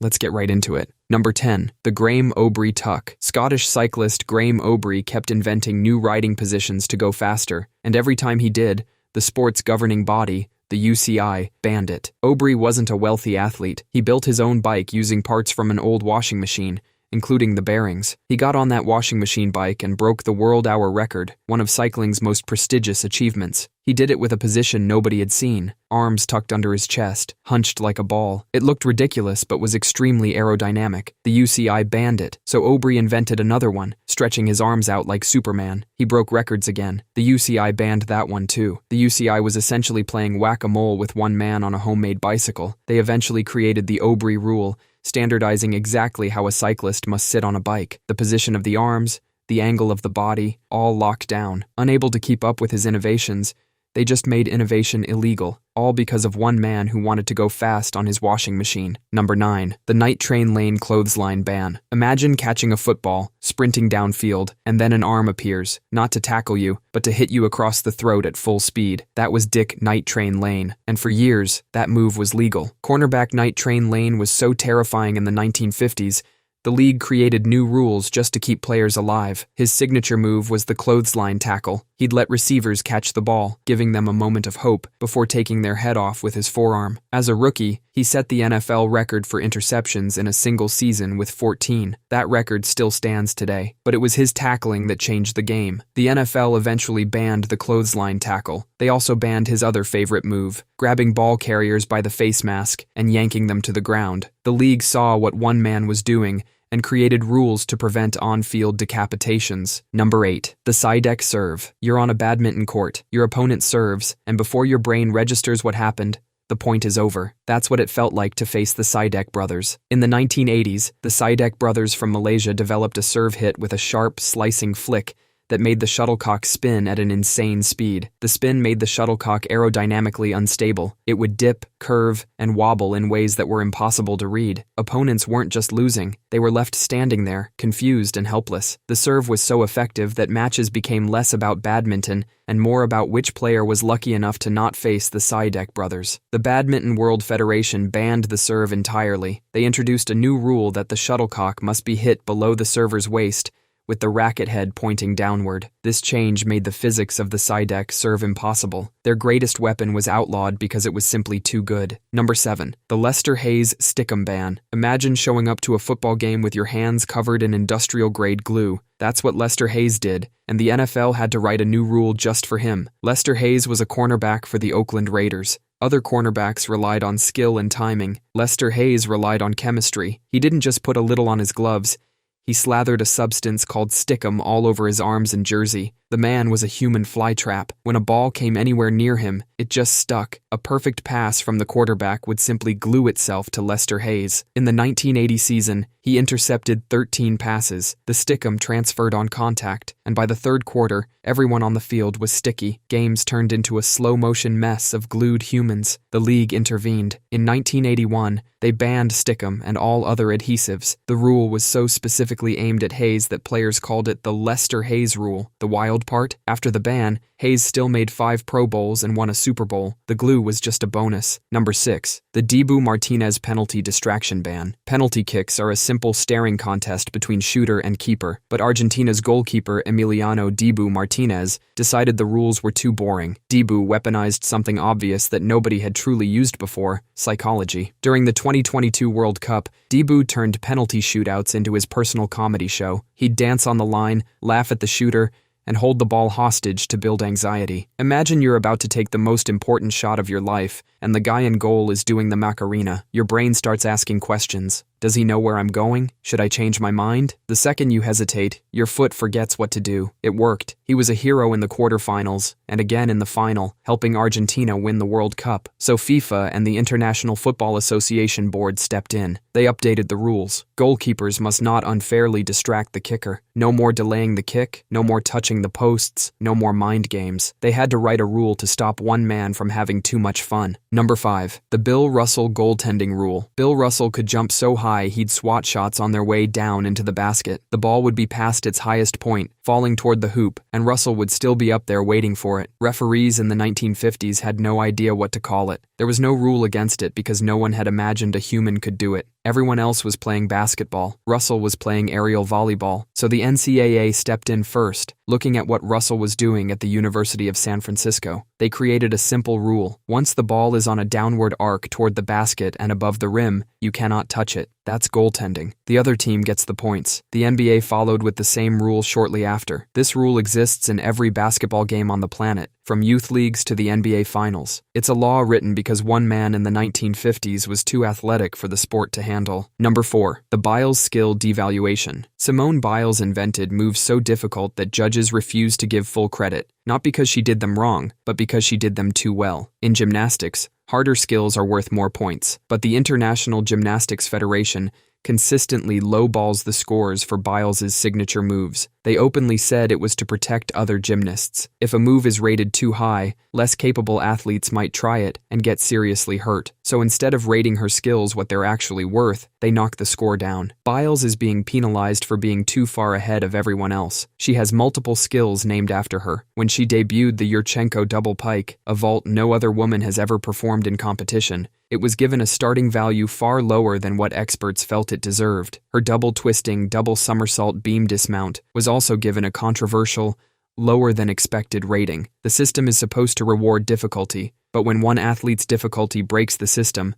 Let's get right into it. Number 10. The Graeme Obree Tuck. Scottish cyclist Graeme Obree kept inventing new riding positions to go faster, and every time he did, the sport's governing body, the UCI, banned it. Obree wasn't a wealthy athlete. He built his own bike using parts from an old washing machine, including the bearings. He got on that washing machine bike and broke the world hour record, one of cycling's most prestigious achievements. He did it with a position nobody had seen, arms tucked under his chest, hunched like a ball. It looked ridiculous but was extremely aerodynamic. The UCI banned it, so Obree invented another one, stretching his arms out like Superman. He broke records again. The UCI banned that one too. The UCI was essentially playing whack-a-mole with one man on a homemade bicycle. They eventually created the Obree rule, standardizing exactly how a cyclist must sit on a bike. The position of the arms, the angle of the body, all locked down. Unable to keep up with his innovations, they just made innovation illegal, all because of one man who wanted to go fast on his washing machine. Number 9. The Night Train Lane Clothesline Ban. Imagine catching a football, sprinting downfield, and then an arm appears, not to tackle you, but to hit you across the throat at full speed. That was Dick Night Train Lane, and for years, that move was legal. Cornerback Night Train Lane was so terrifying in the 1950s, the league created new rules just to keep players alive. His signature move was the clothesline tackle. He'd let receivers catch the ball, giving them a moment of hope before taking their head off with his forearm. As a rookie, he set the NFL record for interceptions in a single season with 14. That record still stands today, but it was his tackling that changed the game. The NFL eventually banned the clothesline tackle. They also banned his other favorite move, grabbing ball carriers by the face mask and yanking them to the ground. The league saw what one man was doing and created rules to prevent on-field decapitations. Number 8. The Sidek Serve. You're on a badminton court, your opponent serves, and before your brain registers what happened, the point is over. That's what it felt like to face the Sidek brothers. In the 1980s, the Sidek brothers from Malaysia developed a serve hit with a sharp, slicing flick that made the shuttlecock spin at an insane speed. The spin made the shuttlecock aerodynamically unstable. It would dip, curve, and wobble in ways that were impossible to read. Opponents weren't just losing, they were left standing there, confused and helpless. The serve was so effective that matches became less about badminton and more about which player was lucky enough to not face the Sidek brothers. The Badminton World Federation banned the serve entirely. They introduced a new rule that the shuttlecock must be hit below the server's waist, with the racket head pointing downward. This change made the physics of the Sidek serve impossible. Their greatest weapon was outlawed because it was simply too good. Number 7. The Lester Hayes Stickum Ban. Imagine showing up to a football game with your hands covered in industrial-grade glue. That's what Lester Hayes did, and the NFL had to write a new rule just for him. Lester Hayes was a cornerback for the Oakland Raiders. Other cornerbacks relied on skill and timing. Lester Hayes relied on chemistry. He didn't just put a little on his gloves. He slathered a substance called Stickum all over his arms and jersey. The man was a human flytrap. When a ball came anywhere near him, it just stuck. A perfect pass from the quarterback would simply glue itself to Lester Hayes. In the 1980 season, he intercepted 13 passes. The Stickum transferred on contact, and by the third quarter, everyone on the field was sticky. Games turned into a slow-motion mess of glued humans. The league intervened. In 1981, they banned Stickum and all other adhesives. The rule was so specifically aimed at Hayes that players called it the Lester Hayes rule. The wild part, after the ban, Hayes still made 5 Pro Bowls and won a Super Bowl. The glue was just a bonus. Number 6. The Dibu Martinez Penalty Distraction Ban. Penalty kicks are a simple staring contest between shooter and keeper, but Argentina's goalkeeper Emiliano Dibu Martinez decided the rules were too boring. Dibu weaponized something obvious that nobody had truly used before: psychology. During the 2022 World Cup, Dibu turned penalty shootouts into his personal comedy show. He'd dance on the line, laugh at the shooter, and hold the ball hostage to build anxiety. Imagine you're about to take the most important shot of your life, and the guy in goal is doing the Macarena. Your brain starts asking questions. Does he know where I'm going? Should I change my mind? The second you hesitate, your foot forgets what to do. It worked. He was a hero in the quarterfinals, and again in the final, helping Argentina win the World Cup. So FIFA and the International Football Association board stepped in. They updated the rules. Goalkeepers must not unfairly distract the kicker. No more delaying the kick, no more touching the posts, no more mind games. They had to write a rule to stop one man from having too much fun. Number 5. The Bill Russell Goaltending Rule. Bill Russell could jump so high he'd swat shots on their way down into the basket. The ball would be past its highest point, falling toward the hoop, and Russell would still be up there waiting for it. Referees in the 1950s had no idea what to call it. There was no rule against it because no one had imagined a human could do it. Everyone else was playing basketball. Russell was playing aerial volleyball. So the NCAA stepped in first, looking at what Russell was doing at the University of San Francisco. They created a simple rule. Once the ball is on a downward arc toward the basket and above the rim, you cannot touch it. That's goaltending. The other team gets the points. The NBA followed with the same rule shortly after. This rule exists in every basketball game on the planet, from youth leagues to the NBA Finals. It's a law written because one man in the 1950s was too athletic for the sport to handle. Number 4. The Biles skill devaluation. Simone Biles invented moves so difficult that judges refuse to give full credit, not because she did them wrong, but because she did them too well. In gymnastics, harder skills are worth more points, but the International Gymnastics Federation consistently lowballs the scores for Biles' signature moves. They openly said it was to protect other gymnasts. If a move is rated too high, less capable athletes might try it and get seriously hurt. So instead of rating her skills what they're actually worth, they knock the score down. Biles is being penalized for being too far ahead of everyone else. She has multiple skills named after her. When she debuted the Yurchenko double pike, a vault no other woman has ever performed in competition, it was given a starting value far lower than what experts felt it deserved. Her double twisting, double somersault beam dismount was also given a controversial, lower than expected rating. The system is supposed to reward difficulty, but when one athlete's difficulty breaks the system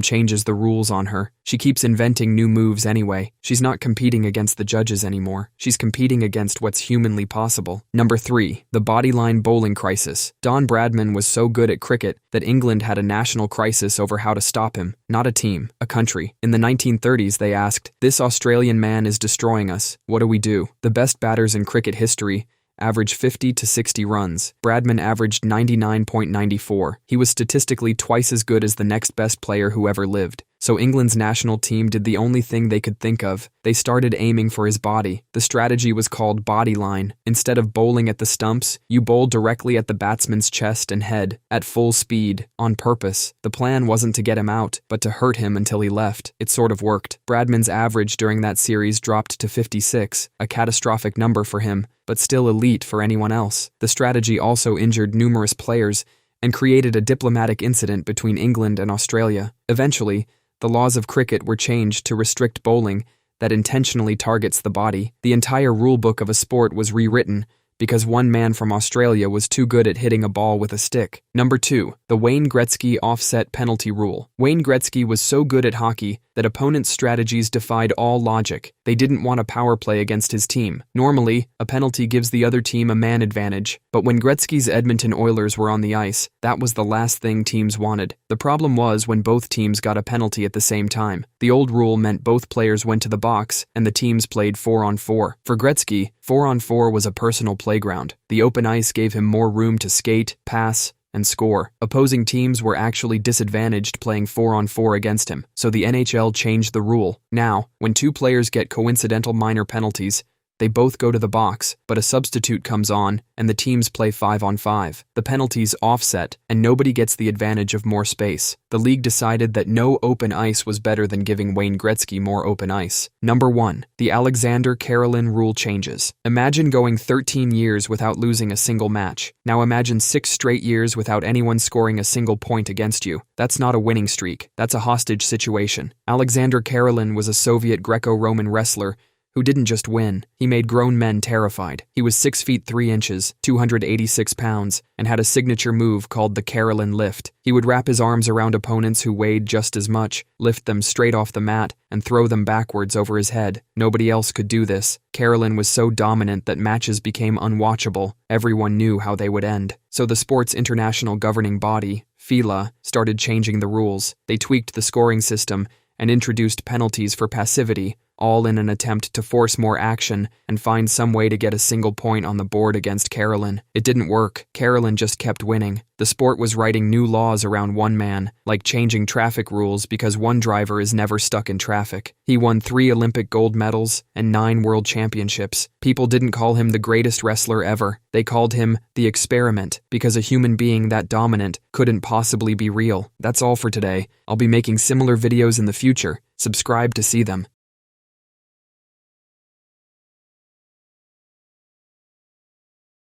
changes the rules on her. She keeps inventing new moves anyway. She's not competing against the judges anymore. She's competing against what's humanly possible. Number 3. The Bodyline bowling crisis. Don Bradman was so good at cricket that England had a national crisis over how to stop him. Not a team, a country. In the 1930s, they asked, "This Australian man is destroying us. What do we do?" The best batters in cricket history averaged 50 to 60 runs. Bradman averaged 99.94. He was statistically twice as good as the next best player who ever lived. So England's national team did the only thing they could think of. They started aiming for his body. The strategy was called Bodyline. Instead of bowling at the stumps, you bowl directly at the batsman's chest and head, at full speed, on purpose. The plan wasn't to get him out, but to hurt him until he left. It sort of worked. Bradman's average during that series dropped to 56, a catastrophic number for him, but still elite for anyone else. The strategy also injured numerous players and created a diplomatic incident between England and Australia. Eventually, the laws of cricket were changed to restrict bowling that intentionally targets the body. The entire rulebook of a sport was rewritten because one man from Australia was too good at hitting a ball with a stick. Number 2. The Wayne Gretzky offset penalty rule. Wayne Gretzky was so good at hockey that opponents' strategies defied all logic. They didn't want a power play against his team. Normally, a penalty gives the other team a man advantage, but when Gretzky's Edmonton Oilers were on the ice, that was the last thing teams wanted. The problem was when both teams got a penalty at the same time. The old rule meant both players went to the box and the teams played 4-on-4. For Gretzky, 4-on-4 was a personal playground. The open ice gave him more room to skate, pass, and score. Opposing teams were actually disadvantaged playing 4-on-4 against him, so the NHL changed the rule. Now, when two players get coincidental minor penalties, they both go to the box, but a substitute comes on, and the teams play 5-on-5. The penalties offset, and nobody gets the advantage of more space. The league decided that no open ice was better than giving Wayne Gretzky more open ice. Number 1. The Alexandr Karelin rule changes. Imagine going 13 years without losing a single match. Now imagine 6 straight years without anyone scoring a single point against you. That's not a winning streak. That's a hostage situation. Alexandr Karelin was a Soviet Greco-Roman wrestler who didn't just win, he made grown men terrified. He was 6 feet 3 inches, 286 pounds, and had a signature move called the Karelin lift. He would wrap his arms around opponents who weighed just as much, lift them straight off the mat, and throw them backwards over his head. Nobody else could do this. Karelin was so dominant that matches became unwatchable. Everyone knew how they would end. So the sport's international governing body, FILA, started changing the rules. They tweaked the scoring system and introduced penalties for passivity, all in an attempt to force more action and find some way to get a single point on the board against Karelin. It didn't work. Karelin just kept winning. The sport was writing new laws around one man, like changing traffic rules because one driver is never stuck in traffic. He won 3 Olympic gold medals and 9 world championships. People didn't call him the greatest wrestler ever. They called him the experiment because a human being that dominant couldn't possibly be real. That's all for today. I'll be making similar videos in the future. Subscribe to see them.